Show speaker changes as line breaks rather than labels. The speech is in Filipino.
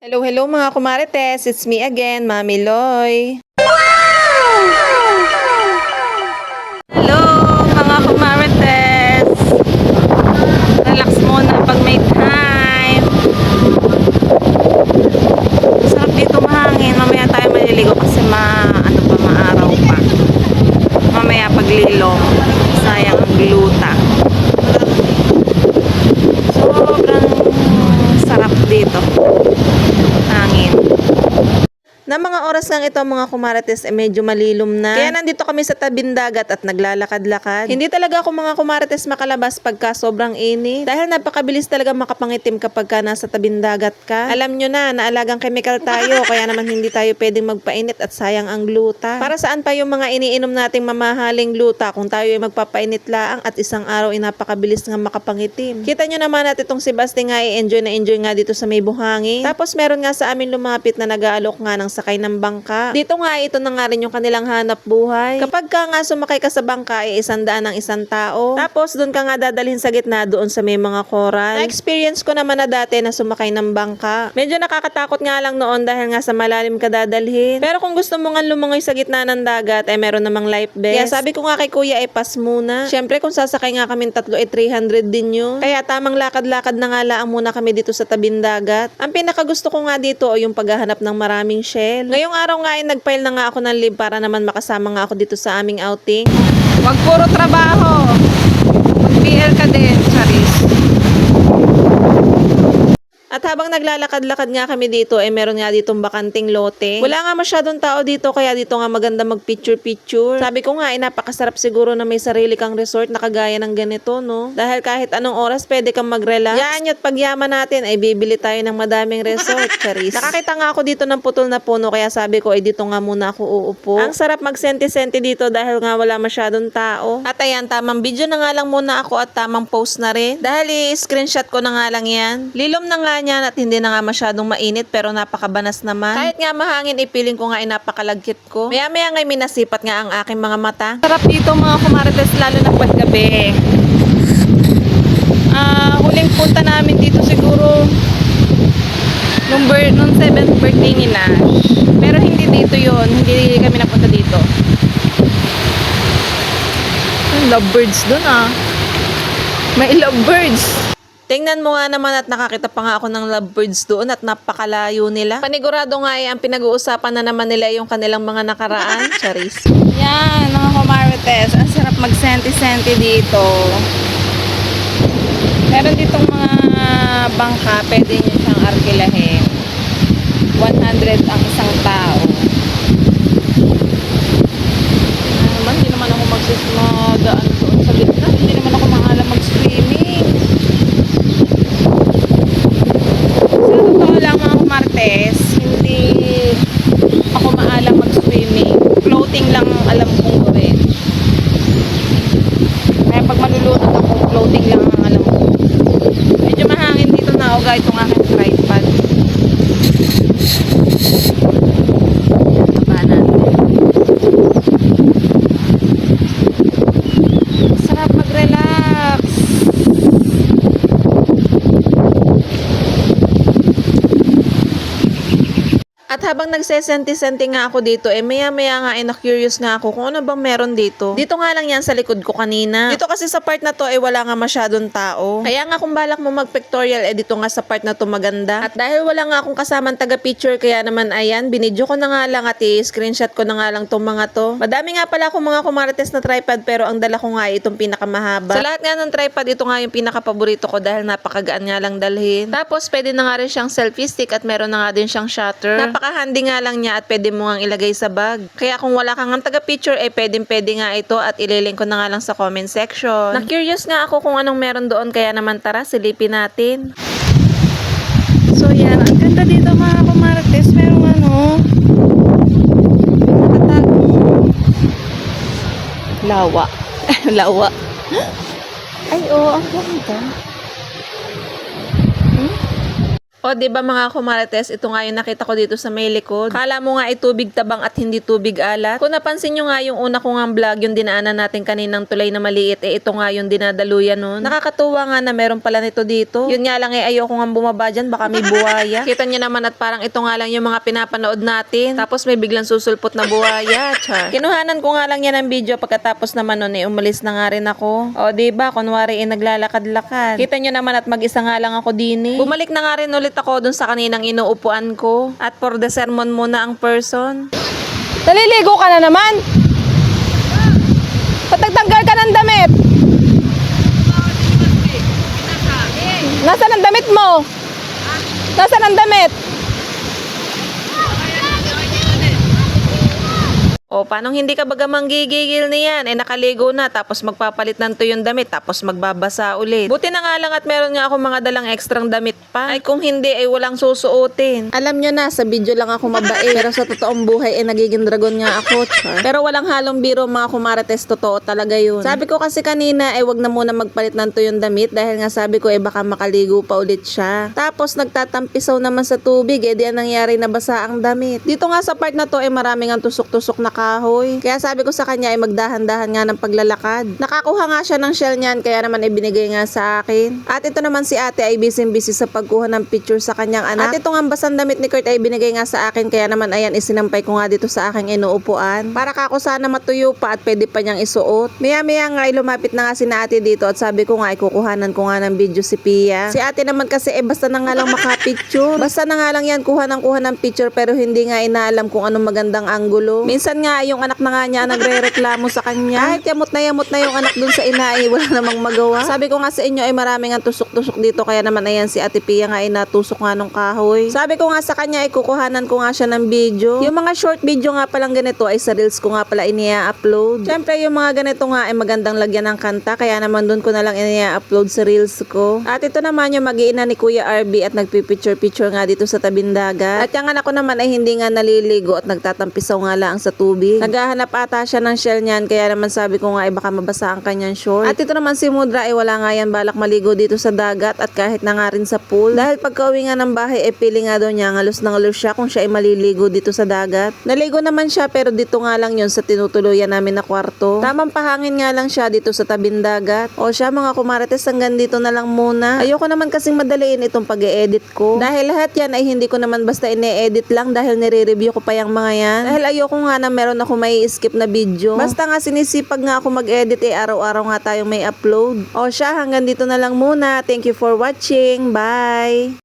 Hello, hello mga kumarites! It's me again, Mami Loy. Hello mga kumarites! Relax muna pag may time. Sarap dito mahangin. Mamaya tayo maliligo kasi maaraw pa. Mamaya paglilong, sayang ang gluta. Sobrang sarap dito. Hangin. Na mga oras lang ito mga kumarites medyo malilom na. Kaya nandito kami sa tabing dagat at naglalakad-lakad. Hindi talaga ako mga kumarites makalabas pagka sobrang init. Dahil napakabilis talaga makapangitim kapag ka nasa tabing dagat ka. Alam nyo na, naalagang chemical tayo. Kaya naman hindi tayo pwedeng magpainit at sayang ang gluta. Para saan pa yung mga iniinom nating mamahaling gluta kung tayo ay magpapainit laang at isang araw ay napakabilis nga makapangitim. Kita nyo naman at itong si Basti nga enjoy na enjoy nga dito sa may buhangin. Tapos meron nga sa amin lumapit na nag-aalok nga ng sakay ng bangka. Dito nga ito na nga rin yung kanilang hanap buhay. Kapag ka nga sumakay ka sa bangka ay 100 ng isang tao. Tapos doon ka nga dadalhin sa gitna doon sa may mga coral. Na-experience ko naman na dati na sumakay ng bangka. Medyo nakakatakot nga lang noon dahil nga sa malalim ka dadalhin. Pero kung gusto mo nga lumangoy sa gitna ng dagat ay meron namang life vest. Kaya sabi ko nga kay kuya ay pass muna. Syempre kung sasakay nga kami tatlo ay 300 din yun. Kaya tamang lakad-lakad na nga lang muna kami dito sa tabing dagat. Ang pinakagusto ko nga dito ay yung paghahanap ng maraming shell. Ngayong araw nga ay nag-file na nga ako ng leave para naman makasama nga ako dito sa aming outing. Wag puro trabaho. Mag-PL ka din, Charis. At habang naglalakad-lakad nga kami dito, meron nga ditong bakanting lote. Wala nga masyadong tao dito, kaya dito nga maganda mag-picture-picture. Sabi ko nga, napakasarap siguro na may sarili kang resort na kagaya ng ganito, no? Dahil kahit anong oras, pwede kang mag-relax. Yan, at pagyaman natin, ay bibili tayo ng madaming resort, Charis. Nakakita nga ako dito ng putol na puno, kaya sabi ko, dito nga muna ako uupo. Ang sarap mag-senti-senti dito dahil nga wala masyadong tao. At ayan, tamang video na nga lang muna ako at tamang post na rin. Dahil i-screenshot ko na nga lang yan. Lilom na nga niyan at hindi na nga masyadong mainit pero napakabanas naman. Kahit nga mahangin, ipiling ko nga ay napakalagkit ko. Maya-maya nga minasipat nga ang aking mga mata. Sarap dito mga kumarites lalo na paggabi. Huling punta namin dito siguro nung 7th birthday nila. Pero hindi dito yon, hindi kami napunta dito. Lovebirds dun may lovebirds. Tingnan mo nga naman at nakakita pa nga ako ng lovebirds doon at napakalayo nila. Panigurado nga ay ang pinag-uusapan na naman nila yung kanilang mga nakaraan. Charis. Yan, mga kumarites. Ang sarap mag-senti-senti dito. Meron ditong mga bangka. Pwede nyo siyang arkilahin. 100 ang isang tao. Hindi naman ako magsimadaan doon sa gitna. Hindi naman ako maalam mag-swimming. Hindi ako maalam mag-swimming. Floating lang alam kong gawin. Kaya pag malulunod ako, floating lang ang alam ko. Medyo mahangin dito na uga itong aking tripod. Baba natin. Sarap mag-relax. At habang nagsesenti-senti nga ako dito, maya-maya nga na-curious nga ako kung ano bang meron dito. Dito nga lang yan sa likod ko kanina. Dito kasi sa part na to wala nga masyadong tao. Kaya nga kung balak mo mag-pictorial, dito nga sa part na to maganda. At dahil wala nga akong kasamang taga-picture, kaya naman ayan, binidyo ko na nga lang at i-screenshot ko na nga lang tong mga to. Madami nga pala akong mga kumarites na tripod pero ang dala ko nga itong pinakamahaba. Sa lahat nga ng tripod, ito nga yung pinaka-paborito ko dahil napakagaan nga lang dalhin. Tapos pwede na nga rin siyang selfie stick at meron na nga din siyang shutter. Napaka-handy nga lang niya at pwede mo nga ilagay sa bag. Kaya kung wala kang taga-picture, pwedeng-pwede nga ito at ililink ko na nga lang sa comment section. Na-curious nga ako kung anong meron doon, kaya naman tara, silipin natin. So yan, ang ganda dito mga kumarites. Merong lawa. Lawa. Ay, ang ganda. O, di ba mga kumarites, ito nga yung nakita ko dito sa may likod. Kala mo nga ay tubig tabang at hindi tubig alat. Kung napansin nyo nga yung una ko nga vlog, yung dinaanan natin kaninang tulay na maliit, ito nga yung dinadaluyan nun. Nakakatuwa nga na meron pala nito dito. Yun nga lang ayoko nga bumaba dyan, baka may buhaya. Kita nyo naman at parang ito nga lang yung mga pinapanood natin. Tapos may biglang susulpot na buhaya. Char. Kinuhanan ko nga lang yan ng video, pagkatapos naman nun umalis na nga rin ako. O, di ba, kunwari naglalakad-lakad. Kita nyo naman at mag-isa nga lang ako din. Bumalik na nga rin ulit ako dun sa kaninang inuupuan ko. At for the sermon muna ang person.
Naliligo ka na naman? Ba't nagtanggal ka ng damit? Nasaan ang damit mo? Nasaan ang damit?
O, paano hindi ka baga manggigigil niyan? Nakaligo na, tapos magpapalit ng tuyong damit, tapos magbabasa ulit. Buti na nga lang at meron nga ako mga dalang ekstrang damit pa. Ay kung hindi, ay walang susuotin. Alam nyo na, sa video lang ako mabait. Pero sa totoong buhay, nagiging dragon nga ako. Char. Pero walang halong biro mga kumarites, totoo talaga yun. Sabi ko kasi kanina, wag na muna magpalit ng tuyong damit dahil nga sabi ko, baka makaligo pa ulit siya. Tapos nagtatampisaw naman sa tubig, di ang nangyari na basa ang damit. Dito nga sa part na to, maraming ang tusok-tusok na kahoy. Kaya sabi ko sa kanya ay magdahan-dahan nga ng paglalakad. Nakakuha nga siya ng shell niyan kaya naman ibinigay nga sa akin. At ito naman si ate ay busy-busy sa pagkuha ng picture sa kanyang anak. At ito nga basang damit ni Kurt ay binigay nga sa akin kaya naman ayan isinampay ko nga dito sa aking inuupuan. Para kako sana matuyo pa at pwede pa niyang isuot. Maya-maya nga ay lumapit na nga si na ate dito at sabi ko nga ay kukuhanan ko nga ng video si Pia. Si ate naman kasi basta na nga lang makapicture. Basta na nga lang yan kuha ng picture pero hindi nga inaalam kung anong magandang anggulo. Minsan nga yung anak na nga niya nagrereklamo sa kanya. Kahit yamot na yung anak dun sa ina ay wala namang magawa. Sabi ko nga sa inyo ay maraming ang tusok-tusok dito kaya naman ayan si Ate Pia nga ay natusok nga nung kahoy. Sabi ko nga sa kanya ay kukuhanan ko nga siya ng video. Yung mga short video nga palang ganito ay sa reels ko nga pala inia-upload. Syempre yung mga ganito nga ay magandang lagyan ng kanta kaya naman dun ko na lang inia-upload sa reels ko. At ito naman yung mag-iina ni Kuya RB at nagpipicture-picture nga dito sa tabing dagat. At yung anak ko naman ay hindi nga naliligo at nagtatampisaw nga lang sa tubig. Naghahanap ata siya ng shell niyan kaya naman sabi ko nga ay baka mabasa ang kanyang short. At ito naman si Mudra ay wala nga yan balak maligo dito sa dagat at kahit na nga rin sa pool. Dahil pagka-uwi nga ng bahay ay pili nga daw niya ngalos na ngalos siya kung siya ay maliligo dito sa dagat. Naligo naman siya pero dito nga lang yun sa tinutuluyan namin na kwarto. Tamang pahangin nga lang siya dito sa tabing dagat. O siya mga kumarites hanggang dito na lang muna. Ayoko naman kasing madaliin itong pag-e-edit ko. Dahil lahat yan ay hindi ko naman basta ine-edit lang dahil nire-review ko pa yung mga yan. Dahil ayoko nga na meron ako may skip na video. Basta nga sinisipag nga ako mag-edit araw-araw nga tayong may upload. O siya hanggang dito na lang muna. Thank you for watching. Bye!